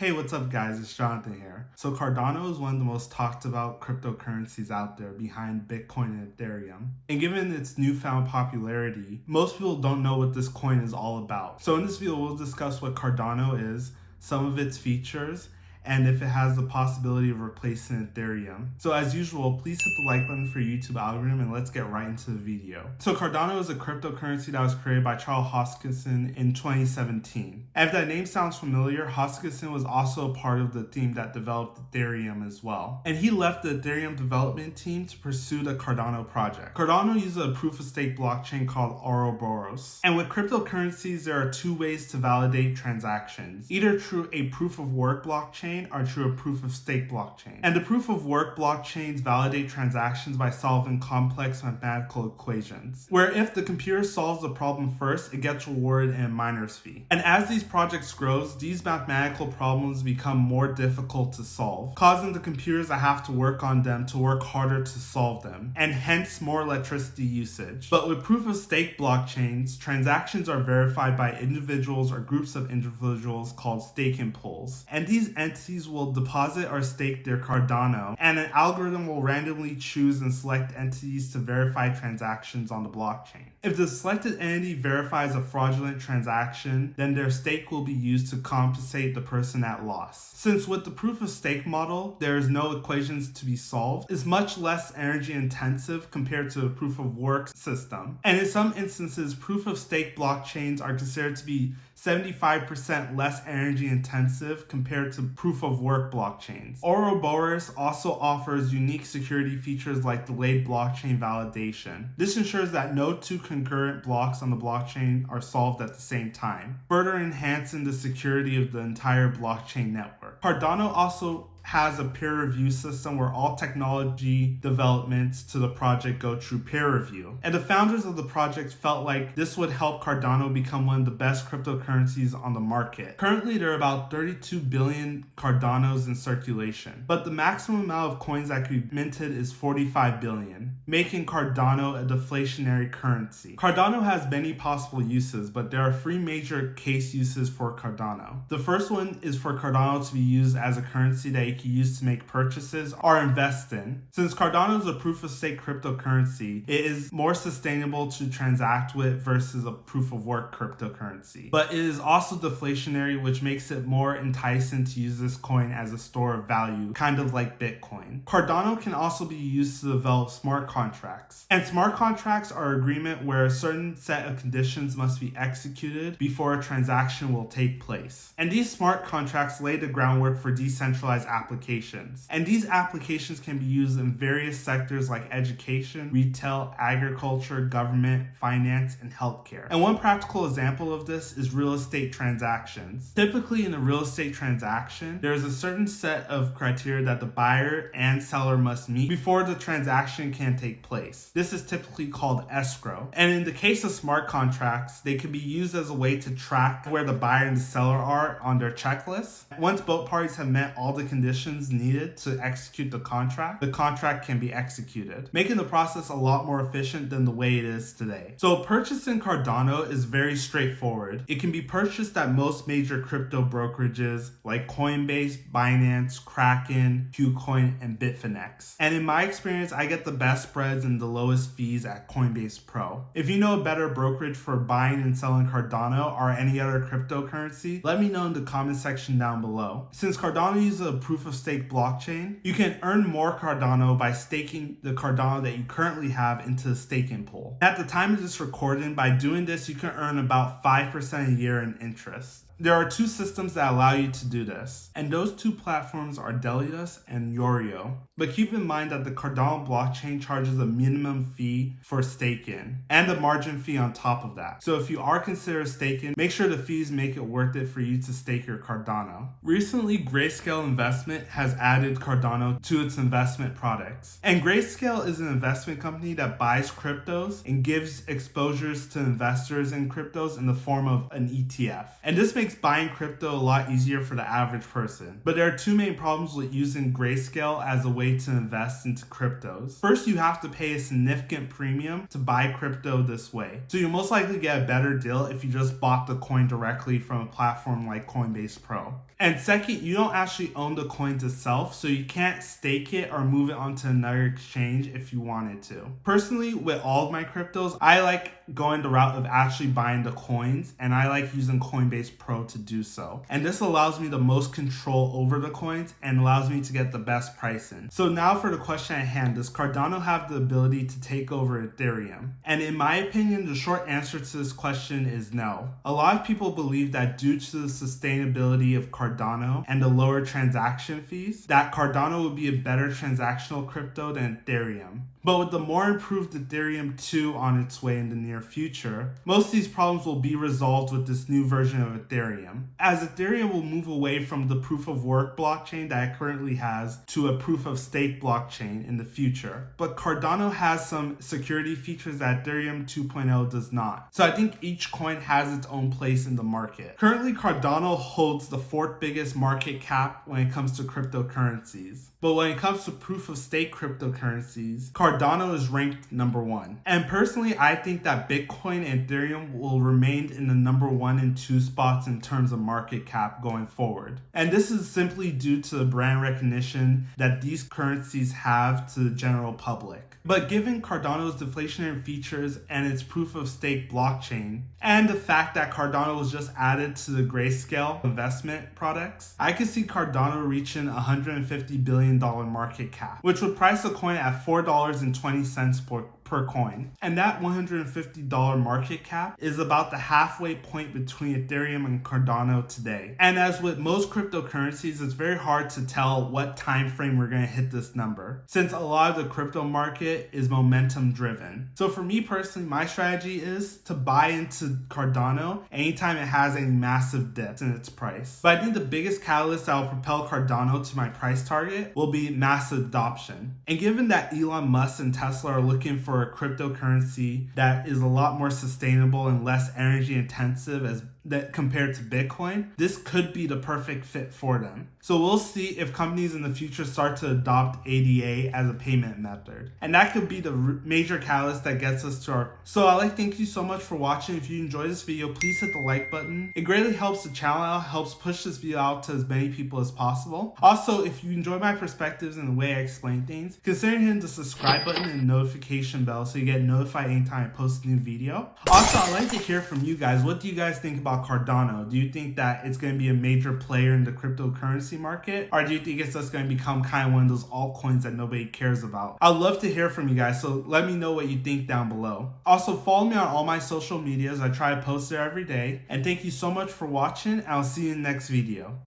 Hey, what's up guys? It's Jonathan here. So Cardano is one of the most talked about cryptocurrencies out there behind Bitcoin and Ethereum. And given its newfound popularity, most people don't know what this coin is all about. So in this video, we'll discuss what Cardano is, some of its features, and if it has the possibility of replacing Ethereum. So as usual, please hit the like button for YouTube algorithm and let's get right into the video. So Cardano is a cryptocurrency that was created by Charles Hoskinson in 2017. And if that name sounds familiar, Hoskinson was also a part of the team that developed Ethereum as well. And he left the Ethereum Development team to pursue the Cardano project. Cardano uses a proof-of-stake blockchain called Ouroboros. And with cryptocurrencies, there are two ways to validate transactions, either through a proof-of-work blockchain or through a proof-of-stake blockchain. And the proof-of-work blockchains validate transactions by solving complex mathematical equations, where if the computer solves the problem first, it gets rewarded in a miner's fee. And as these projects grow, these mathematical problems become more difficult to solve, causing the computers that have to work on them to work harder to solve them, and hence more electricity usage. But with proof-of-stake blockchains, transactions are verified by individuals or groups of individuals called staking pools. And these entities will deposit or stake their Cardano, and an algorithm will randomly choose and select entities to verify transactions on the blockchain. If the selected entity verifies a fraudulent transaction, then their stake will be used to compensate the person at loss. Since with the proof of stake model, there is no equations to be solved, it's much less energy intensive compared to a proof of work system. And in some instances, proof of stake blockchains are considered to be 75% less energy intensive compared to proof of work blockchains. Ouroboros also offers unique security features like delayed blockchain validation. This ensures that no two concurrent blocks on the blockchain are solved at the same time, further enhancing the security of the entire blockchain network. Cardano also has a peer review system where all technology developments to the project go through peer review. And the founders of the project felt like this would help Cardano become one of the best cryptocurrencies on the market. Currently, there are about 32 billion Cardanos in circulation, but the maximum amount of coins that can be minted is 45 billion, making Cardano a deflationary currency. Cardano has many possible uses, but there are three major case uses for Cardano. The first one is for Cardano to be used as a currency that you can use to make purchases or invest in. Since Cardano is a proof-of-stake cryptocurrency, it is more sustainable to transact with versus a proof-of-work cryptocurrency. But it is also deflationary, which makes it more enticing to use this coin as a store of value, kind of like Bitcoin. Cardano can also be used to develop smart contracts. And smart contracts are an agreement where a certain set of conditions must be executed before a transaction will take place. And these smart contracts lay the groundwork for decentralized applications. And these applications can be used in various sectors like education, retail, agriculture, government, finance, and healthcare. And one practical example of this is real estate transactions. Typically in a real estate transaction, there is a certain set of criteria that the buyer and seller must meet before the transaction can take place. This is typically called escrow. And in the case of smart contracts, they can be used as a way to track where the buyer and the seller are on their checklist. Once both parties have met all the conditions needed to execute the contract can be executed, making the process a lot more efficient than the way it is today. So purchasing Cardano is very straightforward. It can be purchased at most major crypto brokerages like Coinbase, Binance, Kraken, KuCoin, and Bitfinex. And in my experience, I get the best spreads and the lowest fees at Coinbase Pro. If you know a better brokerage for buying and selling Cardano or any other cryptocurrency, let me know in the comment section down below. Since Cardano uses a proof-of-stake blockchain, you can earn more Cardano by staking the Cardano that you currently have into the staking pool. At the time of this recording, by doing this, you can earn about 5% a year in interest. There are two systems that allow you to do this, and those two platforms are Delius and Yorio. But keep in mind that the Cardano blockchain charges a minimum fee for staking and a margin fee on top of that. So if you are considering staking, make sure the fees make it worth it for you to stake your Cardano. Recently, Grayscale Investment has added Cardano to its investment products. And Grayscale is an investment company that buys cryptos and gives exposures to investors in cryptos in the form of an ETF. And this makes makes buying crypto a lot easier for the average person. But there are two main problems with using Grayscale as a way to invest into cryptos. First, you have to pay a significant premium to buy crypto this way. So you'll most likely get a better deal if you just bought the coin directly from a platform like Coinbase Pro. And second, you don't actually own the coins itself, so you can't stake it or move it onto another exchange if you wanted to. Personally, with all of my cryptos, I like going the route of actually buying the coins, and I like using Coinbase Pro to do so. And this allows me the most control over the coins and allows me to get the best pricing. So now for the question at hand, does Cardano have the ability to take over Ethereum? And in my opinion, the short answer to this question is no. A lot of people believe that due to the sustainability of Cardano and the lower transaction fees, that Cardano would be a better transactional crypto than Ethereum. But with the more improved Ethereum II on its way in the near future, most of these problems will be resolved with this new version of Ethereum. As Ethereum will move away from the proof of work blockchain that it currently has to a proof of stake blockchain in the future. But Cardano has some security features that Ethereum 2.0 does not. So I think each coin has its own place in the market. Currently, Cardano holds the fourth biggest market cap when it comes to cryptocurrencies. But when it comes to proof of stake cryptocurrencies, Cardano is ranked number 1. And personally, I think that Bitcoin and Ethereum will remain in the number 1 and 2 spots in terms of market cap going forward. And this is simply due to the brand recognition that these currencies have to the general public. But given Cardano's deflationary features and its proof of stake blockchain, and the fact that Cardano was just added to the Grayscale investment products, I could see Cardano reaching $150 billion market cap, which would price the coin at $4.20 per coin. And that $150 market cap is about the halfway point between Ethereum and Cardano today. And as with most cryptocurrencies, it's very hard to tell what time frame we're going to hit this number, since a lot of the crypto market is momentum driven. So for me personally, my strategy is to buy into Cardano anytime it has a massive dip in its price. But I think the biggest catalyst that will propel Cardano to my price target will be massive adoption. And given that Elon Musk and Tesla are looking for a cryptocurrency that is a lot more sustainable and less energy intensive as that compared to Bitcoin, this could be the perfect fit for them. So we'll see if companies in the future start to adopt ADA as a payment method. And that could be the major catalyst that gets us to our... So I'd like to thank you so much for watching. If you enjoyed this video, please hit the like button. It greatly helps the channel out, helps push this video out to as many people as possible. Also, if you enjoy my perspectives and the way I explain things, consider hitting the subscribe button and notification bell so you get notified anytime I post a new video. Also, I'd like to hear from you guys. What do you guys think about Cardano? Do you think that it's going to be a major player in the cryptocurrency market, or do you think it's just going to become kind of one of those altcoins that nobody cares about? I'd love to hear from you guys, so let me know what you think down below. Also, follow me on all my social medias. I try to post there every day. And thank you so much for watching. I'll see you in the next video.